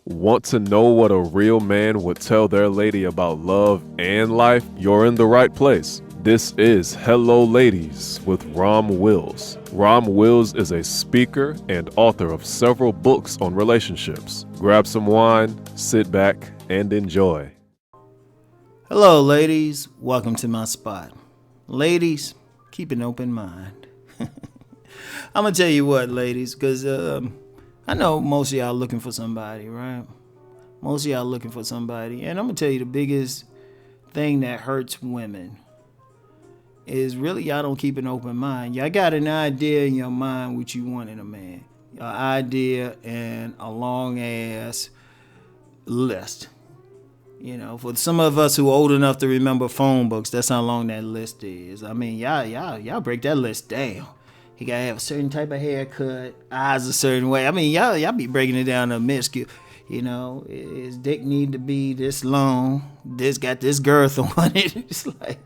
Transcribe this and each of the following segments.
Want to know what a real man would tell their lady about love and life? You're in the right place. This is Hello Ladies with Rom Wills. Rom Wills is a speaker and author of several books on relationships. Grab some wine, sit back, and enjoy. Hello, ladies. Welcome to my spot. Ladies, keep an open mind. I'm going to tell you what, ladies, because I know most of y'all looking for somebody, right? Most of y'all looking for somebody. And I'm going to tell you the biggest thing that hurts women is really y'all don't keep an open mind. Y'all got an idea in your mind what you want in a man. An idea and a long ass list. You know, for some of us who are old enough to remember phone books, that's how long that list is. I mean, y'all break that list down. He gotta have a certain type of haircut, eyes a certain way. I mean, y'all be breaking it down to minuscule. You know, his dick need to be this long. This got this girth on it. It's like,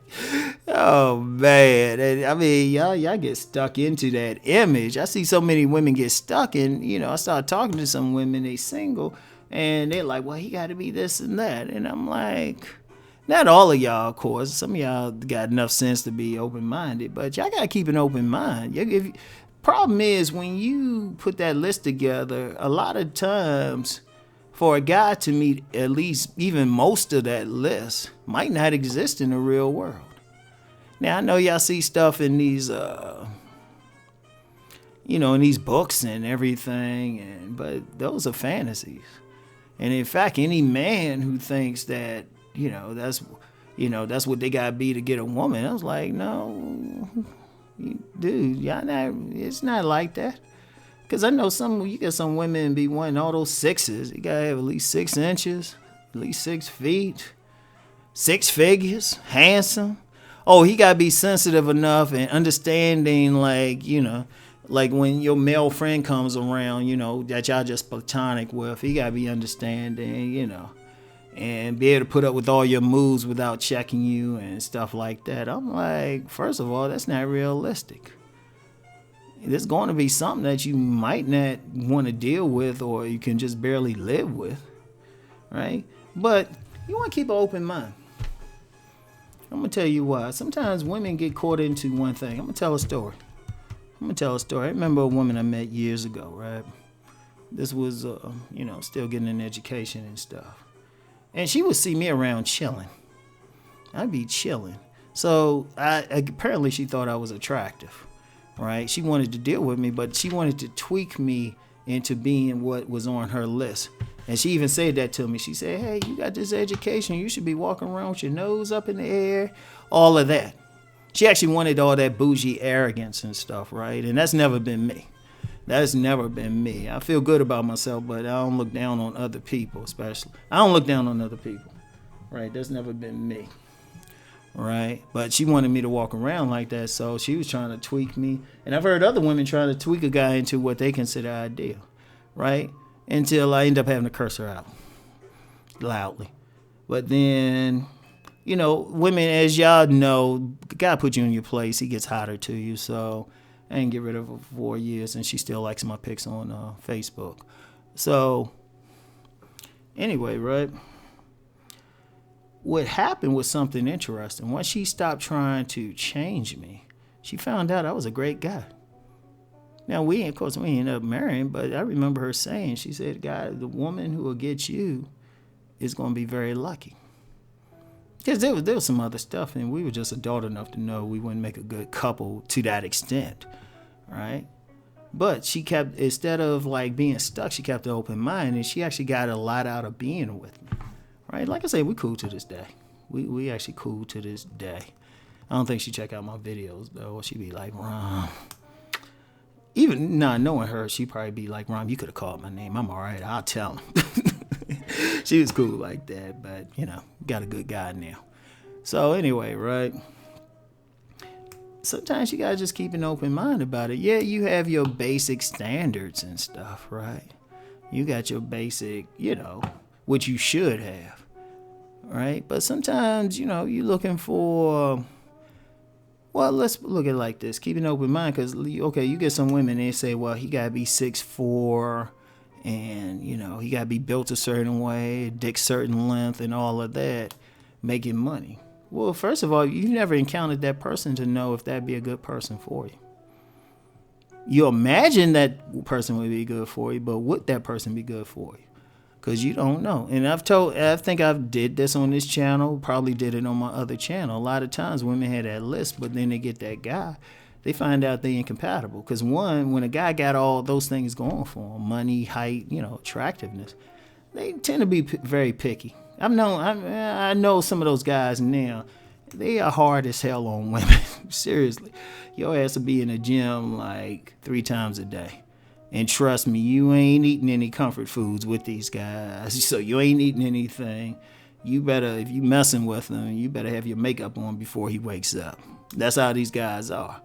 oh man. And I mean, y'all get stuck into that image. I see so many women get stuck in. You know, I started talking to some women. They single, and they're like, well, he got to be this and that. And I'm like, not all of y'all, of course. Some of y'all got enough sense to be open-minded, but y'all got to keep an open mind. Problem is, when you put that list together, a lot of times, for a guy to meet at least even most of that list, might not exist in the real world. Now, I know y'all see stuff in these, in these books and everything, but those are fantasies. And in fact, any man who thinks that, that's what they gotta be to get a woman. I was like, no, dude, it's not like that. Cause I know you get some women be wanting all those sixes. You gotta have at least 6 inches, at least 6 feet, 6 figures, handsome. Oh, he gotta be sensitive enough and understanding, like when your male friend comes around, that y'all just platonic with, he gotta be understanding, and be able to put up with all your moves without checking you and stuff like that. I'm like, first of all, that's not realistic. There's going to be something that you might not want to deal with or you can just barely live with, right? But you want to keep an open mind. I'm going to tell you why. Sometimes women get caught into one thing. I'm going to tell a story. I remember a woman I met years ago, right? This was, still getting an education and stuff. And she would see me around chilling. I'd be chilling. So apparently she thought I was attractive, right? She wanted to deal with me, but she wanted to tweak me into being what was on her list. And she even said that to me. She said, hey, you got this education. You should be walking around with your nose up in the air, all of that. She actually wanted all that bougie arrogance and stuff, right? And that's never been me. That's never been me. I feel good about myself, but I don't look down on other people, especially. I don't look down on other people, right? That's never been me, right? But she wanted me to walk around like that, so she was trying to tweak me. And I've heard other women trying to tweak a guy into what they consider ideal, right? Until I end up having to curse her out loudly. But then, women, as y'all know, God put you in your place. He gets hotter to you, so I didn't get rid of her for 4 years, and she still likes my pics on Facebook. So, anyway, right? What happened was something interesting. Once she stopped trying to change me, she found out I was a great guy. Now, we ended up marrying, but I remember her saying, she said, God, the woman who will get you is going to be very lucky. Because there was some other stuff, and we were just adult enough to know we wouldn't make a good couple to that extent, right? But she kept, instead of like being stuck, she kept an open mind, and she actually got a lot out of being with me, right? Like I said, we cool to this day. We actually cool to this day. I don't think she check out my videos, though. She'd be like, Rom. Even not knowing her, she'd probably be like, Rom, you could have called my name. I'm all right. I'll tell him. She was cool like that, but, got a good guy now. So anyway, right? Sometimes you got to just keep an open mind about it. Yeah, you have your basic standards and stuff, right? You got your basic, what you should have, right? But sometimes, you're looking for... Well, let's look at it like this. Keep an open mind because, okay, you get some women, they say, well, he got to be 6'4", And, he got to be built a certain way, dick certain length, and all of that, making money. Well, first of all, you never encountered that person to know if that'd be a good person for you. You imagine that person would be good for you, but would that person be good for you? Because you don't know. And I think I've did this on this channel, probably did it on my other channel. A lot of times women had that list, but then they get that guy, they find out they incompatible. Because when a guy got all those things going for him, money, height, attractiveness, they tend to be very picky. I know some of those guys now, they are hard as hell on women. Seriously. Your ass will be in the gym like 3 times a day. And trust me, you ain't eating any comfort foods with these guys. So you ain't eating anything. You better, if you messing with them, you better have your makeup on before he wakes up. That's how these guys are.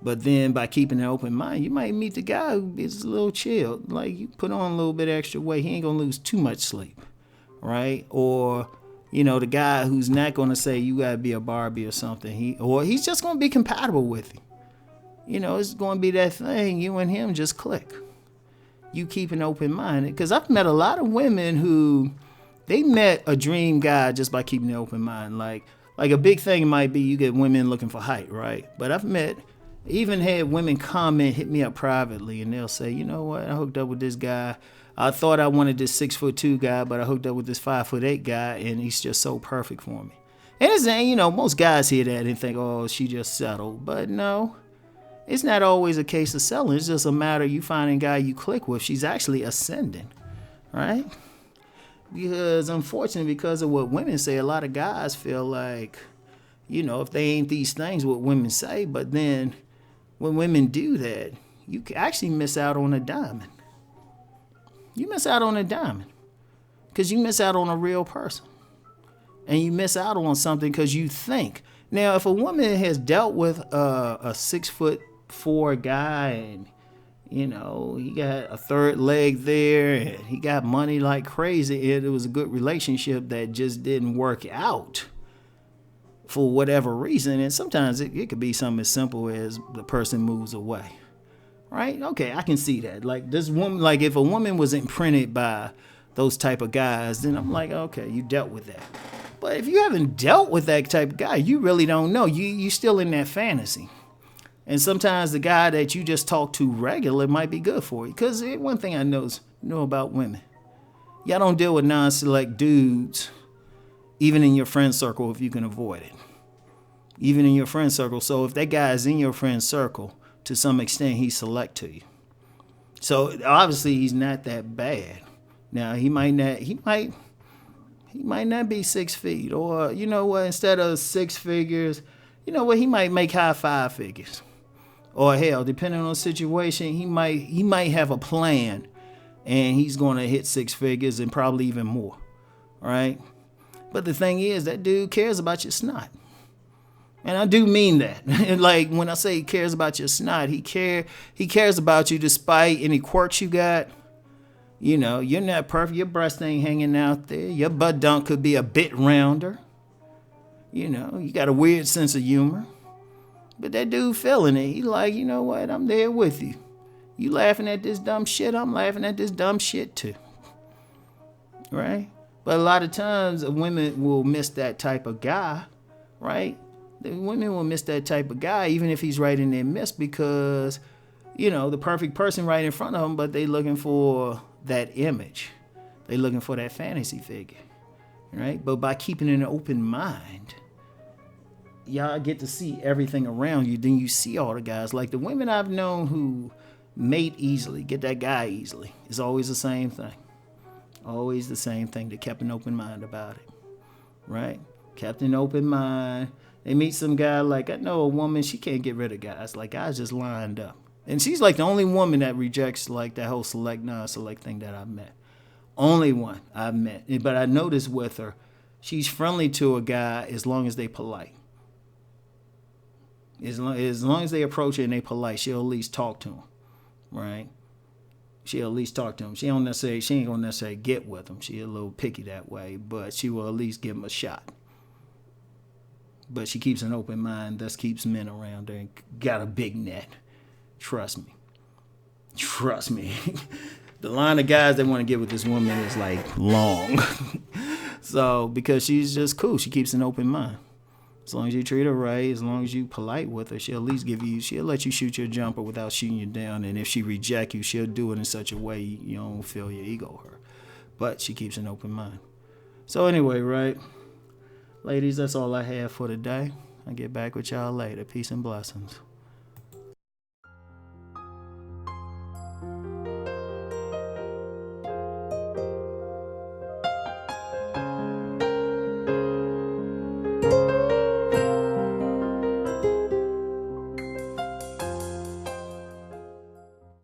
But then by keeping an open mind, you might meet the guy who is a little chill. Like, you put on a little bit extra weight, he ain't gonna lose too much sleep, right? Or, the guy who's not gonna say you gotta be a Barbie or something. He's just gonna be compatible with you. It's gonna be that thing, you and him just click. You keep an open mind. Because I've met a lot of women who, they met a dream guy just by keeping an open mind. Like a big thing might be you get women looking for height, right? But I've even had women hit me up privately, and they'll say, you know what, I hooked up with this guy. I thought I wanted this 6'2" guy, but I hooked up with this 5'8" guy, and he's just so perfect for me. And it's, most guys hear that and think, oh, she just settled. But no, it's not always a case of settling. It's just a matter of you finding a guy you click with. She's actually ascending, right? Because unfortunately, because of what women say, a lot of guys feel like, if they ain't these things, what women say, but then when women do that, you can actually miss out on a diamond. You miss out on a diamond because you miss out on a real person. And you miss out on something because you think. Now, if a woman has dealt with a 6'4" guy and, he got a third leg there and he got money like crazy, and it was a good relationship that just didn't work out for whatever reason, and sometimes it could be something as simple as the person moves away, right? Okay, I can see that. Like this woman, like if a woman was imprinted by those type of guys, then I'm like, okay, you dealt with that. But if you haven't dealt with that type of guy, you really don't know. You still in that fantasy. And sometimes the guy that you just talk to regular might be good for you. Because one thing I know about women, y'all don't deal with non-select dudes, even in your friend circle if you can avoid it. Even in your friend circle. So if that guy is in your friend circle, to some extent, he's select to you. So obviously he's not that bad. Now he might not be 6 feet, or instead of 6 figures, he might make high 5 figures. Or hell, depending on the situation, he might have a plan and he's going to hit 6 figures and probably even more. Right? But the thing is, that dude cares about your snot. And I do mean that. Like when I say he cares about your snot, he cares about you despite any quirks you got. You're not perfect. Your breast ain't hanging out there. Your butt dunk could be a bit rounder. You got a weird sense of humor. But that dude feeling it. He like, you know what? I'm there with you. You laughing at this dumb shit? I'm laughing at this dumb shit too. Right? But a lot of times women will miss that type of guy, right? The women will miss that type of guy even if he's right in their midst because, the perfect person right in front of them, but they looking for that image. They looking for that fantasy figure, right? But by keeping an open mind, y'all get to see everything around you. Then you see all the guys. Like the women I've known who mate easily, get that guy easily. It's always the same thing. Always the same thing. They kept an open mind about it, right? Kept an open mind. They meet some guy, like I know a woman, she can't get rid of guys. Like guys just lined up. And she's like the only woman that rejects like that whole select, non-select thing that I've met. Only one I've met. But I noticed with her, she's friendly to a guy as long as they polite. As long as they approach her and they polite, she'll at least talk to him, right? She'll at least talk to him. She ain't gonna necessarily get with him. She's a little picky that way, but she will at least give him a shot. But she keeps an open mind, thus keeps men around her and got a big net. Trust me. the line of guys that want to get with this woman is like long. So because she's just cool, she keeps an open mind. As long as you treat her right, as long as you polite with her, she'll at least she'll let you shoot your jumper without shooting you down. And if she reject you, she'll do it in such a way you don't feel your ego hurt. But she keeps an open mind. So anyway, right, ladies, that's all I have for today. I'll get back with y'all later. Peace and blessings.